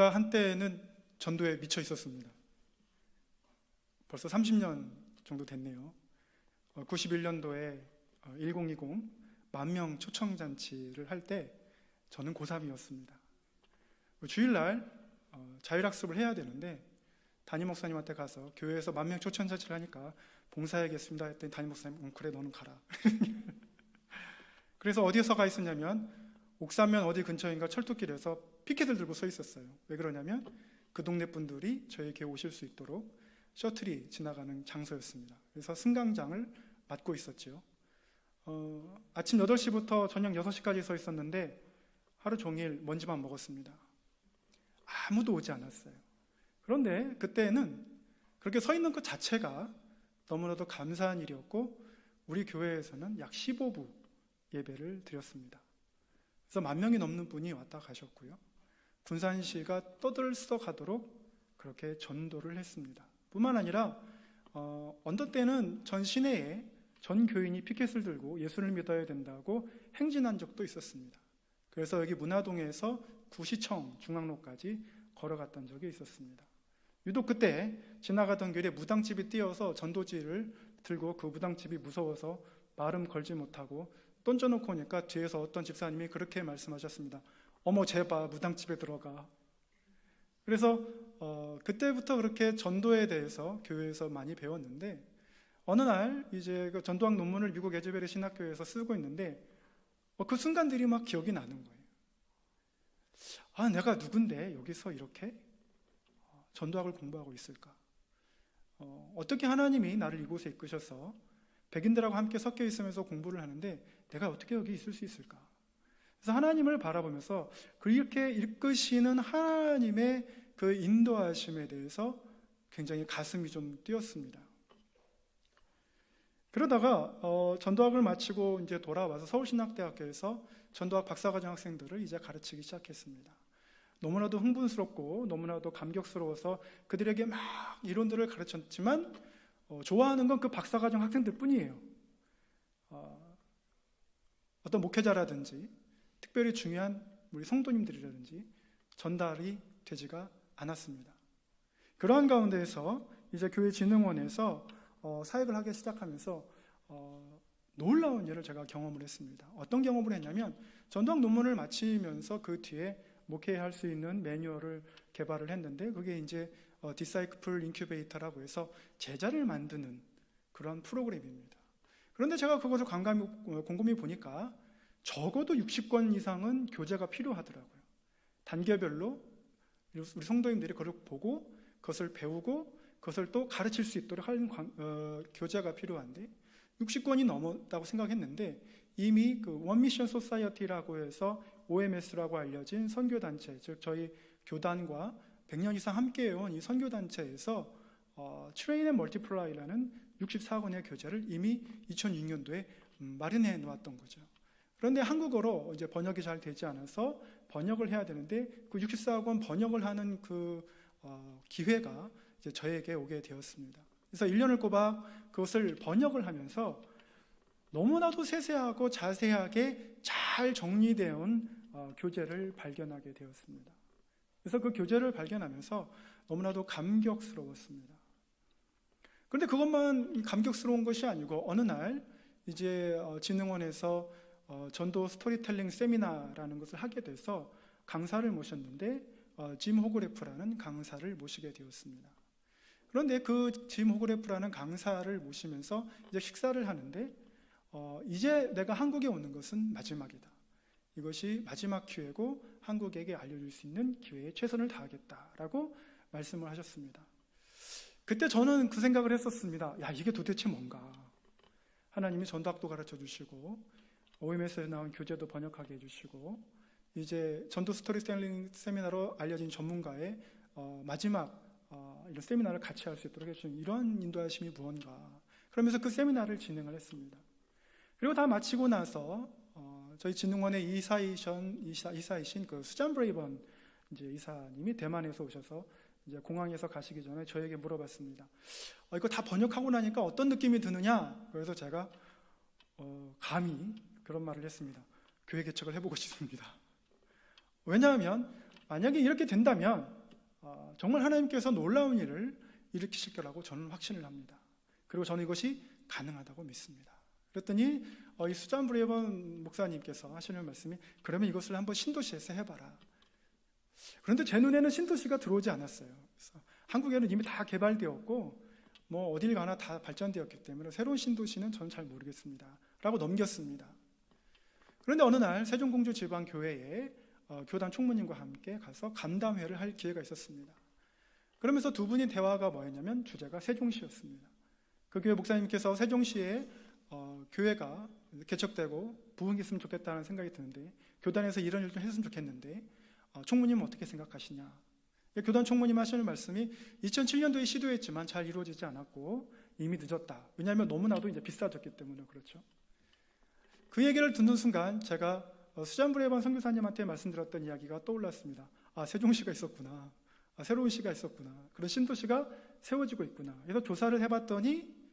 제가 한때는 전도에 미쳐 있었습니다. 벌써 30년 정도 됐네요. 91년도에 1020 만명 초청잔치를 할 때 저는 고3이었습니다. 주일날 자율학습을 해야 되는데 담임 목사님한테 가서 교회에서 만명 초청잔치를 하니까 봉사해야겠습니다 했더니 담임 목사님 그래 너는 가라. 그래서 어디에서 가 있었냐면 옥산면 어디 근처인가 철도길에서 피켓을 들고 서 있었어요. 왜 그러냐면 그 동네 분들이 저희 교회 오실 수 있도록 셔틀이 지나가는 장소였습니다. 그래서 승강장을 맡고 있었죠. 아침 8시부터 저녁 6시까지 서 있었는데 하루 종일 먼지만 먹었습니다. 아무도 오지 않았어요. 그런데 그때는 그렇게 서 있는 것 자체가 너무나도 감사한 일이었고 우리 교회에서는 약 15부 예배를 드렸습니다. 그래서 10,000명이 넘는 분이 왔다 가셨고요. 군산시가 떠들썩하도록 그렇게 전도를 했습니다. 뿐만 아니라 어떤 때는 전 시내에 전 교인이 피켓을 들고 예수를 믿어야 된다고 행진한 적도 있었습니다. 그래서 여기 문화동에서 구시청 중앙로까지 걸어갔던 적이 있었습니다. 유독 그때 지나가던 길에 무당집이 뛰어서 전도지를 들고 그 무당집이 무서워서 말음 걸지 못하고 던져놓고 오니까 뒤에서 어떤 집사님이 그렇게 말씀하셨습니다. 어머 제발 무당집에 들어가. 그래서 그때부터 그렇게 전도에 대해서 교회에서 많이 배웠는데 어느 날 이제 그 전도학 논문을 미국 에즈베리 신학교에서 쓰고 있는데 그 순간들이 막 기억이 나는 거예요. 아, 내가 누군데 여기서 이렇게 전도학을 공부하고 있을까? 어떻게 하나님이 나를 이곳에 이끄셔서 백인들하고 함께 섞여 있으면서 공부를 하는데 내가 어떻게 여기 있을 수 있을까? 그래서 하나님을 바라보면서 그렇게 이끄시는 하나님의 그 인도하심에 대해서 굉장히 가슴이 좀 뛰었습니다. 그러다가 전도학을 마치고 이제 돌아와서 서울신학대학교에서 전도학 박사과정 학생들을 이제 가르치기 시작했습니다. 너무나도 흥분스럽고 너무나도 감격스러워서 그들에게 막 이론들을 가르쳤지만 좋아하는 건 그 박사과정 학생들 뿐이에요. 어떤 목회자라든지 특별히 중요한 우리 성도님들이라든지 전달이 되지가 않았습니다. 그러한 가운데에서 이제 교회 진흥원에서 사역을 하기 시작하면서 놀라운 일을 제가 경험을 했습니다. 어떤 경험을 했냐면 전도학 논문을 마치면서 그 뒤에 목회할 수 있는 매뉴얼을 개발을 했는데 그게 이제 디사이플 인큐베이터라고 해서 제자를 만드는 그런 프로그램입니다. 그런데 제가 그것을 곰곰이 보니까 적어도 60권 이상은 교재가 필요하더라고요. 단계별로 우리 성도님들이 그걸 보고 그것을 배우고 그것을 또 가르칠 수 있도록 하는 교재가 필요한데 60권이 넘었다고 생각했는데 이미 그 원미션 소사이어티라고 해서 OMS라고 알려진 선교단체, 즉 저희 교단과 100년 이상 함께해온 이 선교단체에서 트레인 앤 멀티플라이라는 64권의 교재를 이미 2006년도에 마련해 놓았던 거죠. 그런데 한국어로 이제 번역이 잘 되지 않아서 번역을 해야 되는데 그 64권 번역을 하는 그 기회가 이제 저에게 오게 되었습니다. 그래서 1년을 꼬박 그것을 번역을 하면서 너무나도 세세하고 자세하게 잘 정리되어 온 교재를 발견하게 되었습니다. 그래서 그 교재를 발견하면서 너무나도 감격스러웠습니다. 그런데 그것만 감격스러운 것이 아니고 어느 날 이제 진흥원에서 전도 스토리텔링 세미나라는 것을 하게 돼서 강사를 모셨는데 짐 호그래프라는 강사를 모시게 되었습니다. 그런데 그 짐 호그래프라는 강사를 모시면서 이제 식사를 하는데 이제 내가 한국에 오는 것은 마지막이다. 이것이 마지막 기회고 한국에게 알려줄 수 있는 기회에 최선을 다하겠다라고 말씀을 하셨습니다. 그때 저는 그 생각을 했었습니다. 야, 이게 도대체 뭔가? 하나님이 전도학도 가르쳐 주시고 OMS에 나온 교재도 번역하게 해주시고 이제 전도 스토리텔링 세미나로 알려진 전문가의 마지막 이런 세미나를 같이 할 수 있도록 해주신 이런 인도하심이 무언가? 그러면서 그 세미나를 진행을 했습니다. 그리고 다 마치고 나서 저희 진흥원의 이사이신 그 수잔 브레이번 이제 이사님이 대만에서 오셔서 이제 공항에서 가시기 전에 저에게 물어봤습니다. 이거 다 번역하고 나니까 어떤 느낌이 드느냐? 그래서 제가 감히 그런 말을 했습니다. 교회 개척을 해보고 싶습니다. 왜냐하면 만약에 이렇게 된다면 정말 하나님께서 놀라운 일을 일으키실 거라고 저는 확신을 합니다. 그리고 저는 이것이 가능하다고 믿습니다. 그랬더니 이 수잔 브레이번 목사님께서 하시는 말씀이, 그러면 이것을 한번 신도시에서 해봐라. 그런데 제 눈에는 신도시가 들어오지 않았어요. 그래서 한국에는 이미 다 개발되었고 뭐 어딜 가나 다 발전되었기 때문에 새로운 신도시는 저는 잘 모르겠습니다 라고 넘겼습니다. 그런데 어느 날 세종공주지방교회에 교단 총무님과 함께 가서 감담회를 할 기회가 있었습니다. 그러면서 두 분이 대화가 뭐였냐면 주제가 세종시였습니다. 그 교회 목사님께서 세종시에 교회가 개척되고 부흥했으면 좋겠다는 생각이 드는데, 교단에서 이런 일을 했으면 좋겠는데 총무님은 어떻게 생각하시냐. 교단 총무님 하시는 말씀이 2007년도에 시도했지만 잘 이루어지지 않았고 이미 늦었다. 왜냐하면 너무나도 이제 비싸졌기 때문에 그렇죠. 그 얘기를 듣는 순간 제가 수잔 브레이번 선교사님한테 말씀드렸던 이야기가 떠올랐습니다. 세종시가 있었구나. 새로운 시가 있었구나. 그런 신도시가 세워지고 있구나. 그래서 조사를 해봤더니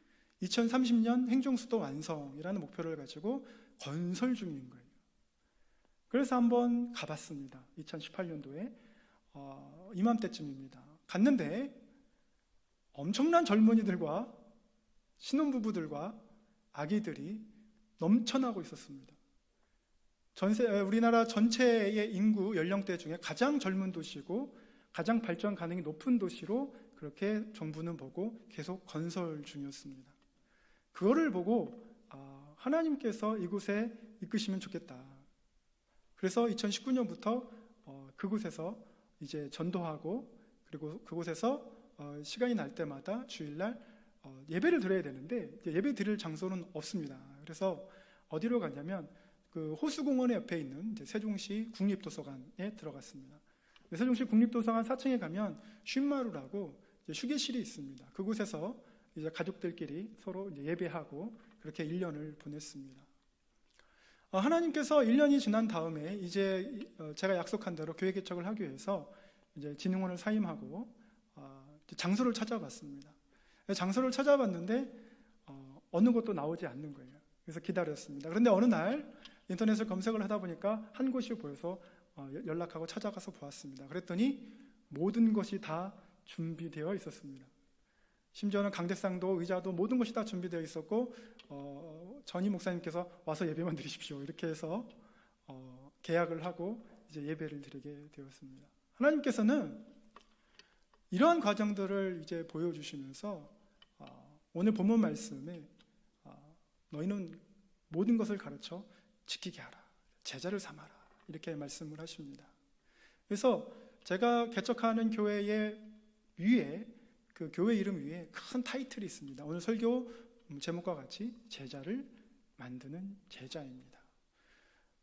2030년 행정수도 완성이라는 목표를 가지고 건설 중인 거예요. 그래서 한번 가봤습니다. 2018년도에 이맘때쯤입니다. 갔는데 엄청난 젊은이들과 신혼부부들과 아기들이 넘쳐나고 있었습니다. 우리나라 전체의 인구 연령대 중에 가장 젊은 도시고 가장 발전 가능이 높은 도시로 그렇게 정부는 보고 계속 건설 중이었습니다. 그거를 보고 하나님께서 이곳에 이끄시면 좋겠다. 그래서 2019년부터 그곳에서 이제 전도하고, 그리고 그곳에서 시간이 날 때마다 주일날 예배를 드려야 되는데 예배 드릴 장소는 없습니다. 그래서 어디로 갔냐면 그 호수공원 옆에 있는 이제 세종시 국립도서관에 들어갔습니다. 세종시 국립도서관 4층에 가면 쉰마루라고 휴게실이 있습니다. 그곳에서 이제 가족들끼리 서로 이제 예배하고 그렇게 1년을 보냈습니다. 하나님께서 1년이 지난 다음에 이제 제가 약속한 대로 교회 개척을 하기 위해서 이제 진흥원을 사임하고 장소를 찾아봤습니다. 장소를 찾아봤는데 어느 곳도 나오지 않는 거예요. 그래서 기다렸습니다. 그런데 어느 날 인터넷을 검색을 하다 보니까 한 곳이 보여서 연락하고 찾아가서 보았습니다. 그랬더니 모든 것이 다 준비되어 있었습니다. 심지어는 강대상도 의자도 모든 것이 다 준비되어 있었고 전임 목사님께서 와서 예배만 드리십시오 이렇게 해서 계약을 하고 이제 예배를 드리게 되었습니다. 하나님께서는 이러한 과정들을 이제 보여주시면서 오늘 본문 말씀에 너희는 모든 것을 가르쳐 지키게 하라, 제자를 삼아라 이렇게 말씀을 하십니다. 그래서 제가 개척하는 교회의 위에, 그 교회 이름 위에 큰 타이틀이 있습니다. 오늘 설교 제목과 같이 제자를 만드는 제자입니다.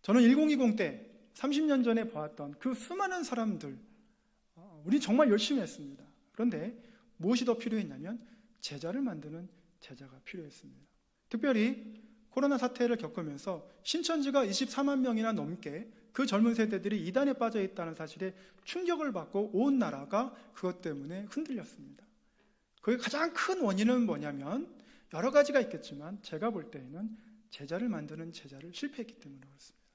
저는 1020 때 30년 전에 보았던 그 수많은 사람들, 우리 정말 열심히 했습니다. 그런데 무엇이 더 필요했냐면 제자를 만드는 제자가 필요했습니다. 특별히 코로나 사태를 겪으면서 신천지가 24만 명이나 넘게 그 젊은 세대들이 이단에 빠져 있다는 사실에 충격을 받고 온 나라가 그것 때문에 흔들렸습니다. 거기 가장 큰 원인은 뭐냐면 여러 가지가 있겠지만 제가 볼 때에는 제자를 만드는 제자를 실패했기 때문에 그렇습니다.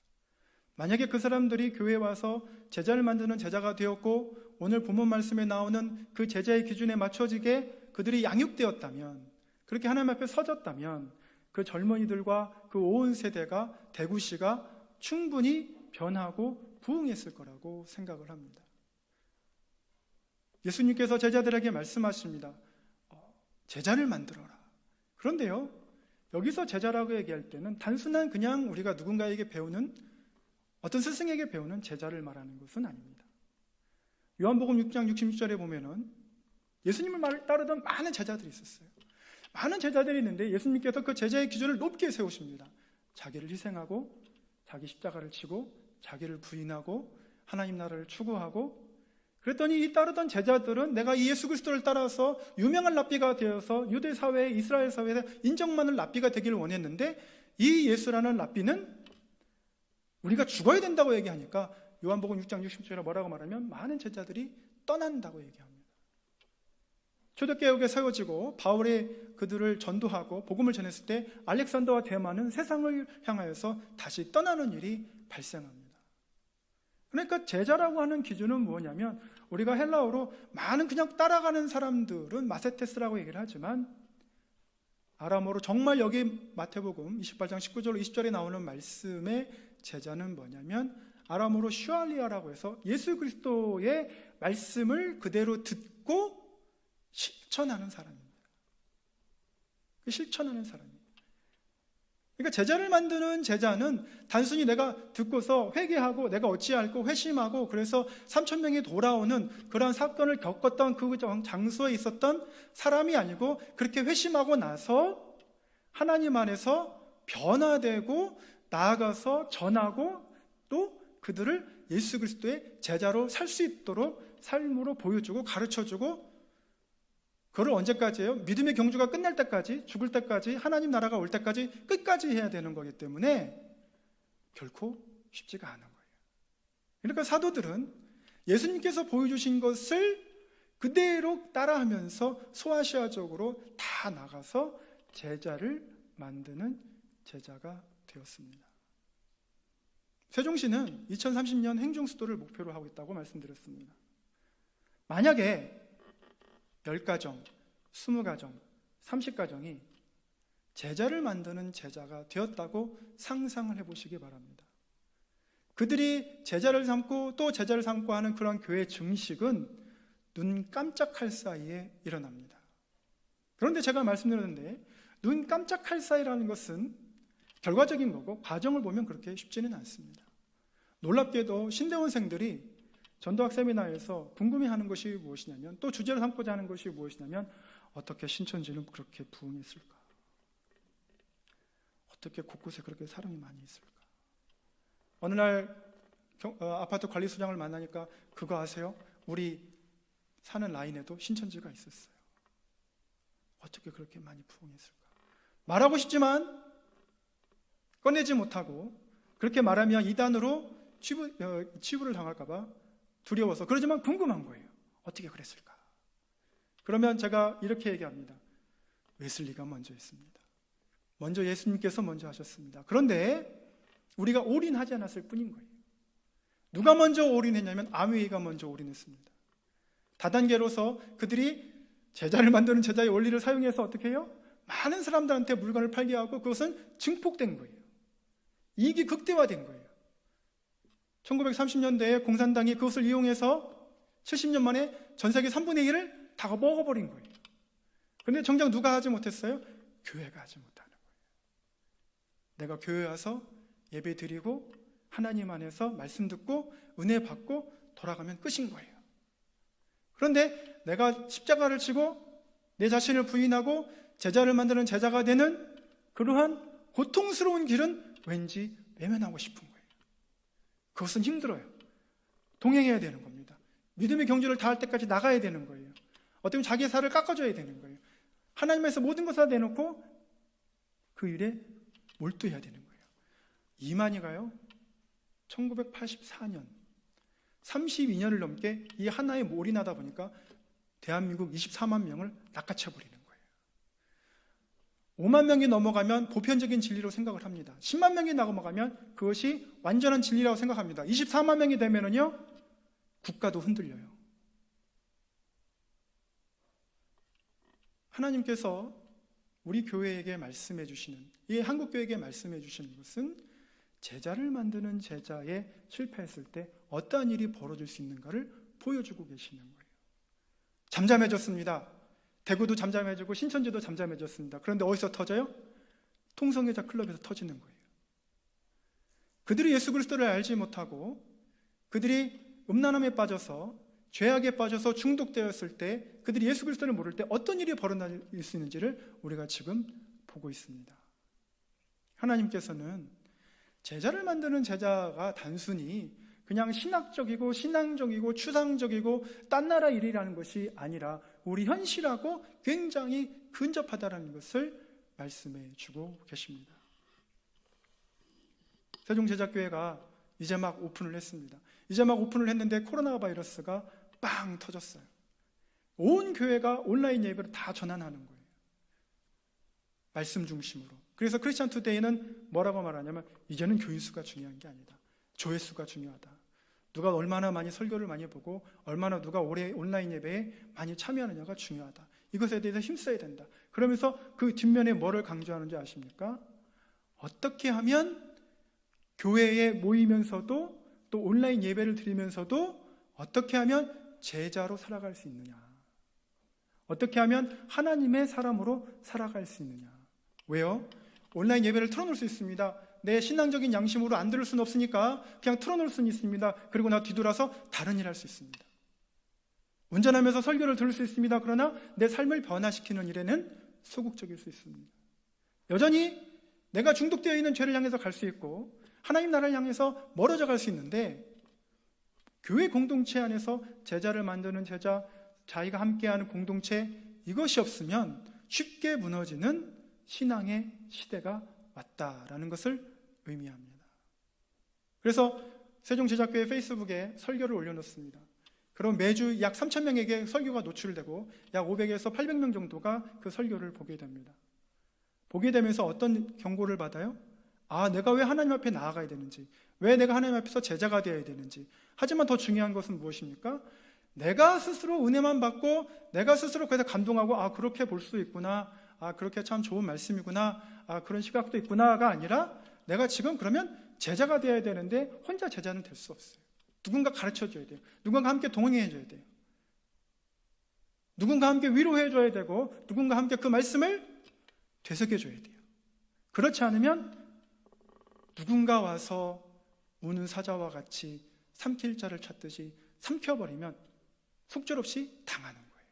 만약에 그 사람들이 교회에 와서 제자를 만드는 제자가 되었고 오늘 본문 말씀에 나오는 그 제자의 기준에 맞춰지게 그들이 양육되었다면, 그렇게 하나님 앞에 서졌다면 그 젊은이들과 그 온 세대가, 대구시가 충분히 변하고 부흥했을 거라고 생각을 합니다. 예수님께서 제자들에게 말씀하십니다. 제자를 만들어라. 그런데요, 여기서 제자라고 얘기할 때는 단순한 그냥 우리가 누군가에게 배우는, 어떤 스승에게 배우는 제자를 말하는 것은 아닙니다. 요한복음 6장 66절에 보면은 예수님을 따르던 많은 제자들이 있었어요. 많은 제자들이 있는데 예수님께서 그 제자의 기준을 높게 세우십니다. 자기를 희생하고 자기 십자가를 지고 자기를 부인하고 하나님 나라를 추구하고, 그랬더니 이 따르던 제자들은 내가 이 예수 그리스도를 따라서 유명한 랍비가 되어서 유대 사회, 이스라엘 사회에서 인정받는 랍비가 되기를 원했는데 이 예수라는 랍비는 우리가 죽어야 된다고 얘기하니까 요한복음 6장 60절에 뭐라고 말하면 많은 제자들이 떠난다고 얘기합니다. 초대교회가 세워지고 바울이 그들을 전도하고 복음을 전했을 때 알렉산더와 데마는 세상을 향하여서 다시 떠나는 일이 발생합니다. 그러니까 제자라고 하는 기준은 뭐냐면, 우리가 헬라어로 많은 그냥 따라가는 사람들은 마세테스라고 얘기를 하지만, 아람어로 정말 여기 마태복음 28장 19절 20절에 나오는 말씀의 제자는 뭐냐면, 아람어로 슈알리아라고 해서 예수 그리스도의 말씀을 그대로 듣고 실천하는 사람입니다. 실천하는 사람입니다. 그러니까 제자를 만드는 제자는 단순히 내가 듣고서 회개하고 내가 어찌할고 회심하고 그래서 3,000명이 돌아오는 그런 사건을 겪었던 그 장소에 있었던 사람이 아니고, 그렇게 회심하고 나서 하나님 안에서 변화되고 나아가서 전하고 또 그들을 예수 그리스도의 제자로 살 수 있도록 삶으로 보여주고 가르쳐주고, 그걸 언제까지예요? 믿음의 경주가 끝날 때까지, 죽을 때까지, 하나님 나라가 올 때까지 끝까지 해야 되는 거기 때문에 결코 쉽지가 않은 거예요. 그러니까 사도들은 예수님께서 보여주신 것을 그대로 따라하면서 소아시아적으로 다 나가서 제자를 만드는 제자가 되었습니다. 세종시는 2030년 행정수도를 목표로 하고 있다고 말씀드렸습니다. 만약에 10가정, 20가정, 30가정이 제자를 만드는 제자가 되었다고 상상을 해보시기 바랍니다. 그들이 제자를 삼고 또 제자를 삼고 하는 그런 교회 증식은 눈 깜짝할 사이에 일어납니다. 그런데 제가 말씀드렸는데, 눈 깜짝할 사이라는 것은 결과적인 거고 과정을 보면 그렇게 쉽지는 않습니다. 놀랍게도 신대원생들이 전도학 세미나에서 궁금해하는 것이 무엇이냐면, 또 주제로 삼고자 하는 것이 무엇이냐면, 어떻게 신천지는 그렇게 부흥했을까? 어떻게 곳곳에 그렇게 사람이 많이 있을까? 어느 날 아파트 관리소장을 만나니까, 그거 아세요? 우리 사는 라인에도 신천지가 있었어요. 어떻게 그렇게 많이 부흥했을까? 말하고 싶지만 꺼내지 못하고, 그렇게 말하면 이단으로 치부를 당할까 봐 두려워서, 그러지만 궁금한 거예요. 어떻게 그랬을까? 그러면 제가 이렇게 얘기합니다. 웨슬리가 먼저 했습니다. 먼저 예수님께서 먼저 하셨습니다. 그런데 우리가 올인하지 않았을 뿐인 거예요. 누가 먼저 올인했냐면 아미웨이가 먼저 올인했습니다. 다단계로서 그들이 제자를 만드는 제자의 원리를 사용해서 어떻게 해요? 많은 사람들한테 물건을 팔게 하고, 그것은 증폭된 거예요. 이익이 극대화된 거예요. 1930년대에 공산당이 그것을 이용해서 70년 만에 전 세계 3분의 1을 다 먹어버린 거예요. 그런데 정작 누가 하지 못했어요? 교회가 하지 못하는 거예요. 내가 교회 와서 예배 드리고 하나님 안에서 말씀 듣고 은혜 받고 돌아가면 끝인 거예요. 그런데 내가 십자가를 지고 내 자신을 부인하고 제자를 만드는 제자가 되는 그러한 고통스러운 길은 왠지 외면하고 싶은 거예요. 그것은 힘들어요. 동행해야 되는 겁니다. 믿음의 경주를 다할 때까지 나가야 되는 거예요. 어떻게 보면 자기의 살을 깎아줘야 되는 거예요. 하나님에서 모든 것을 다 내놓고 그 일에 몰두해야 되는 거예요. 이만희가요, 1984년 32년을 넘게 이 하나에 몰인하다 보니까 대한민국 24만 명을 낚아채버리는 거예요. 5만 명이 넘어가면 보편적인 진리로 생각을 합니다. 10만 명이 넘어가면 그것이 완전한 진리라고 생각합니다. 24만 명이 되면은요, 국가도 흔들려요. 하나님께서 우리 교회에게 말씀해 주시는, 이 한국교회에게 말씀해 주시는 것은 제자를 만드는 제자에 실패했을 때 어떠한 일이 벌어질 수 있는가를 보여주고 계시는 거예요. 잠잠해졌습니다. 대구도 잠잠해지고 신천지도 잠잠해졌습니다. 그런데 어디서 터져요? 통성애자 클럽에서 터지는 거예요. 그들이 예수 그리스도를 알지 못하고 그들이 음란함에 빠져서 죄악에 빠져서 중독되었을 때, 그들이 예수 그리스도를 모를 때 어떤 일이 벌어질 수 있는지를 우리가 지금 보고 있습니다. 하나님께서는 제자를 만드는 제자가 단순히 그냥 신학적이고 신앙적이고 추상적이고 딴 나라 일이라는 것이 아니라 우리 현실하고 굉장히 근접하다는 것을 말씀해 주고 계십니다. 세종제자교회가 이제 막 오픈을 했습니다. 이제 막 오픈을 했는데 코로나 바이러스가 빵 터졌어요. 온 교회가 온라인 예배를 다 전환하는 거예요. 말씀 중심으로. 그래서 크리스천 투데이는 뭐라고 말하냐면, 이제는 교인 수가 중요한 게 아니다. 조회수가 중요하다. 누가 얼마나 많이 설교를 많이 보고 얼마나 누가 올해 온라인 예배에 많이 참여하느냐가 중요하다. 이것에 대해서 힘써야 된다. 그러면서 그 뒷면에 뭐를 강조하는지 아십니까? 어떻게 하면 교회에 모이면서도 또 온라인 예배를 드리면서도 어떻게 하면 제자로 살아갈 수 있느냐? 어떻게 하면 하나님의 사람으로 살아갈 수 있느냐? 왜요? 온라인 예배를 틀어놓을 수 있습니다. 내 신앙적인 양심으로 안 들을 수는 없으니까 그냥 틀어놓을 수는 있습니다. 그리고 나 뒤돌아서 다른 일 할 수 있습니다. 운전하면서 설교를 들을 수 있습니다. 그러나 내 삶을 변화시키는 일에는 소극적일 수 있습니다. 여전히 내가 중독되어 있는 죄를 향해서 갈 수 있고 하나님 나라를 향해서 멀어져 갈 수 있는데, 교회 공동체 안에서 제자를 만드는 제자, 자기가 함께하는 공동체, 이것이 없으면 쉽게 무너지는 신앙의 시대가 왔다라는 것을 의미합니다. 그래서 세종제자교회 페이스북에 설교를 올려놓습니다. 그럼 매주 약 3,000명에게 설교가 노출되고 약 500에서 800명 정도가 그 설교를 보게 됩니다. 보게 되면서 어떤 경고를 받아요? 내가 왜 하나님 앞에 나아가야 되는지, 왜 내가 하나님 앞에서 제자가 되어야 되는지. 하지만 더 중요한 것은 무엇입니까? 내가 스스로 은혜만 받고 내가 스스로 그래서 감동하고 그렇게 볼 수 있구나, 그렇게 참 좋은 말씀이구나, 그런 시각도 있구나가 아니라, 내가 지금 그러면 제자가 되어야 되는데 혼자 제자는 될 수 없어요. 누군가 가르쳐줘야 돼요. 누군가 함께 동행해줘야 돼요. 누군가 함께 위로해줘야 되고 누군가 함께 그 말씀을 되새겨줘야 돼요. 그렇지 않으면 누군가 와서 우는 사자와 같이 삼킬 자를 찾듯이 삼켜버리면 속절없이 당하는 거예요.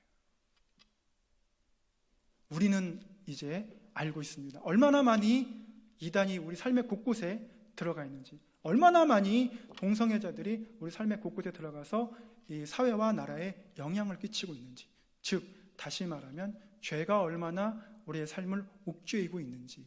우리는 이제 알고 있습니다. 얼마나 많이 이단이 우리 삶의 곳곳에 들어가 있는지, 얼마나 많이 동성애자들이 우리 삶의 곳곳에 들어가서 이 사회와 나라에 영향을 끼치고 있는지, 즉 다시 말하면 죄가 얼마나 우리의 삶을 옥죄이고 있는지.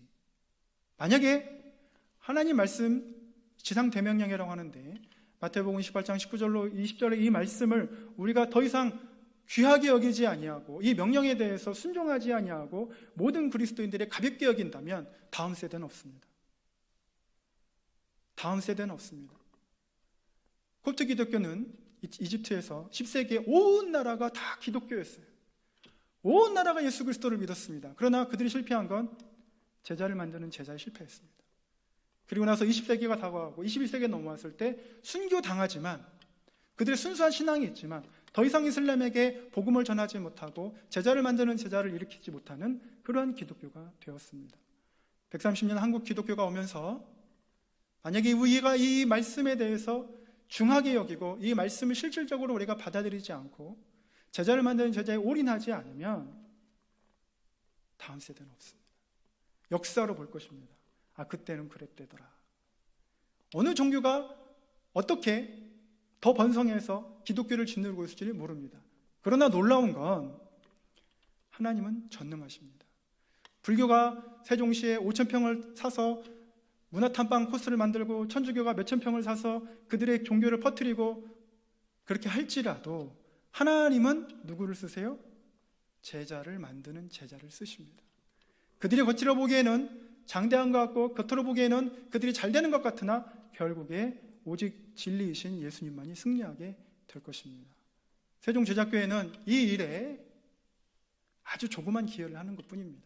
만약에 하나님 말씀, 지상대명령이라고 하는데 마태복음 28장 19절로 20절의 이 말씀을 우리가 더 이상 귀하게 여기지 아니하고 이 명령에 대해서 순종하지 아니하고 모든 그리스도인들이 가볍게 여긴다면 다음 세대는 없습니다. 다음 세대는 없습니다. 콥트 기독교는 이집트에서 10세기에 온 나라가 다 기독교였어요. 온 나라가 예수 그리스도를 믿었습니다. 그러나 그들이 실패한 건 제자를 만드는 제자에 실패했습니다. 그리고 나서 20세기가 다가오고 21세기에 넘어왔을 때 순교당하지만, 그들의 순수한 신앙이 있지만 더 이상 이슬람에게 복음을 전하지 못하고 제자를 만드는 제자를 일으키지 못하는 그러한 기독교가 되었습니다. 130년 한국 기독교가 오면서 만약에 우리가 이 말씀에 대해서 중하게 여기고 이 말씀을 실질적으로 우리가 받아들이지 않고 제자를 만드는 제자에 올인하지 않으면 다음 세대는 없습니다. 역사로 볼 것입니다. 그때는 그랬대더라. 어느 종교가 어떻게 더 번성해서 기독교를 짓누르고 있을지 모릅니다. 그러나 놀라운 건 하나님은 전능하십니다. 불교가 세종시에 5,000평을 사서 문화탐방 코스를 만들고 천주교가 몇천 평을 사서 그들의 종교를 퍼뜨리고 그렇게 할지라도 하나님은 누구를 쓰세요? 제자를 만드는 제자를 쓰십니다. 그들이 겉으로 보기에는 장대한 것 같고 겉으로 보기에는 그들이 잘 되는 것 같으나 결국에 오직 진리이신 예수님만이 승리하게 될 것입니다. 세종제자교회는 이 일에 아주 조그만 기여를 하는 것뿐입니다.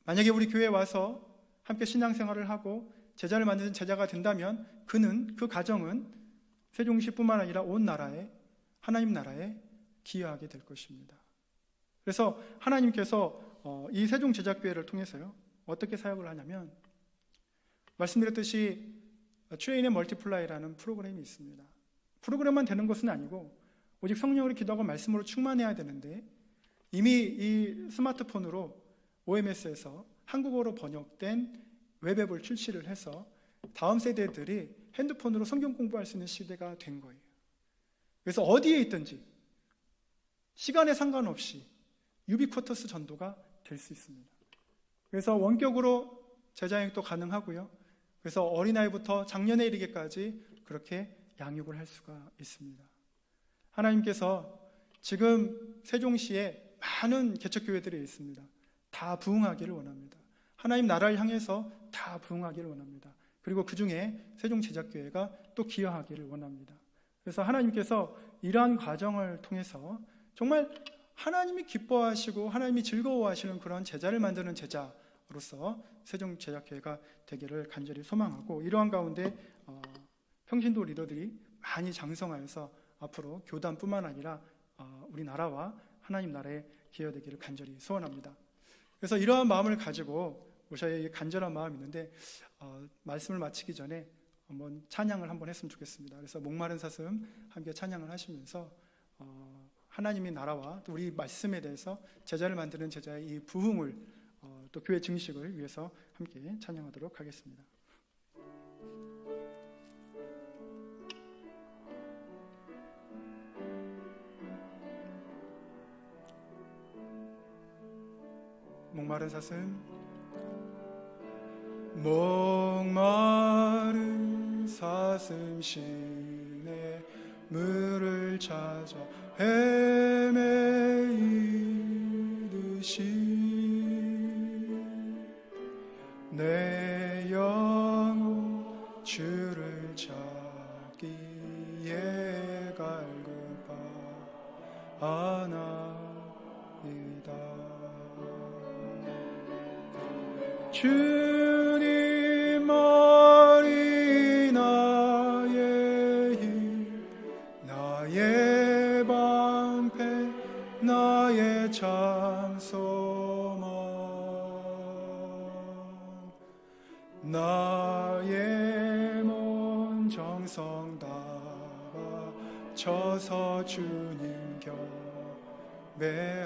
만약에 우리 교회에 와서 함께 신앙생활을 하고 제자를 만드는 제자가 된다면 그 가정은 세종시뿐만 아니라 온 나라에, 하나님 나라에 기여하게 될 것입니다. 그래서 하나님께서 이 세종제자교회를 통해서요 어떻게 사역을 하냐면, 말씀드렸듯이 트레인 앤 멀티플라이라는 프로그램이 있습니다. 프로그램만 되는 것은 아니고 오직 성령으로 기도하고 말씀으로 충만해야 되는데, 이미 이 스마트폰으로 OMS에서 한국어로 번역된 웹앱을 출시를 해서 다음 세대들이 핸드폰으로 성경 공부할 수 있는 시대가 된 거예요. 그래서 어디에 있든지 시간에 상관없이 유비쿼터스 전도가 될 수 있습니다. 그래서 원격으로 제자행도 가능하고요. 그래서 어린아이부터 장년에 이르기까지 그렇게 양육을 할 수가 있습니다. 하나님께서 지금 세종시에 많은 개척교회들이 있습니다. 다 부흥하기를 원합니다. 하나님 나라를 향해서 다 부흥하기를 원합니다. 그리고 그 중에 세종제자교회가 또 기여하기를 원합니다. 그래서 하나님께서 이러한 과정을 통해서 정말 하나님이 기뻐하시고 하나님이 즐거워하시는 그런 제자를 만드는 제자로서 세종제자교회가 되기를 간절히 소망하고, 이러한 가운데 평신도 리더들이 많이 장성하여서 앞으로 교단뿐만 아니라 우리나라와 하나님 나라에 기여되기를 간절히 소원합니다. 그래서 이러한 마음을 가지고 모셔의 간절한 마음이 있는데 말씀을 마치기 전에 한번 찬양을 한번 했으면 좋겠습니다. 그래서 목마른 사슴 함께 찬양을 하시면서 하나님의 나라와 또 우리 말씀에 대해서 제자를 만드는 제자의 이 부흥을 또 교회 증식을 위해서 함께 찬양하도록 하겠습니다. 목마른 사슴. 목마른 사슴 시내 물을 찾아 헤매이듯이 내 영혼 주를 찾기에 갈급하나이다. 주님만이 나의 힘, 나의 방패, 나의 참 소망, 나의 몸 정성 다바 쳐서 주님 곁에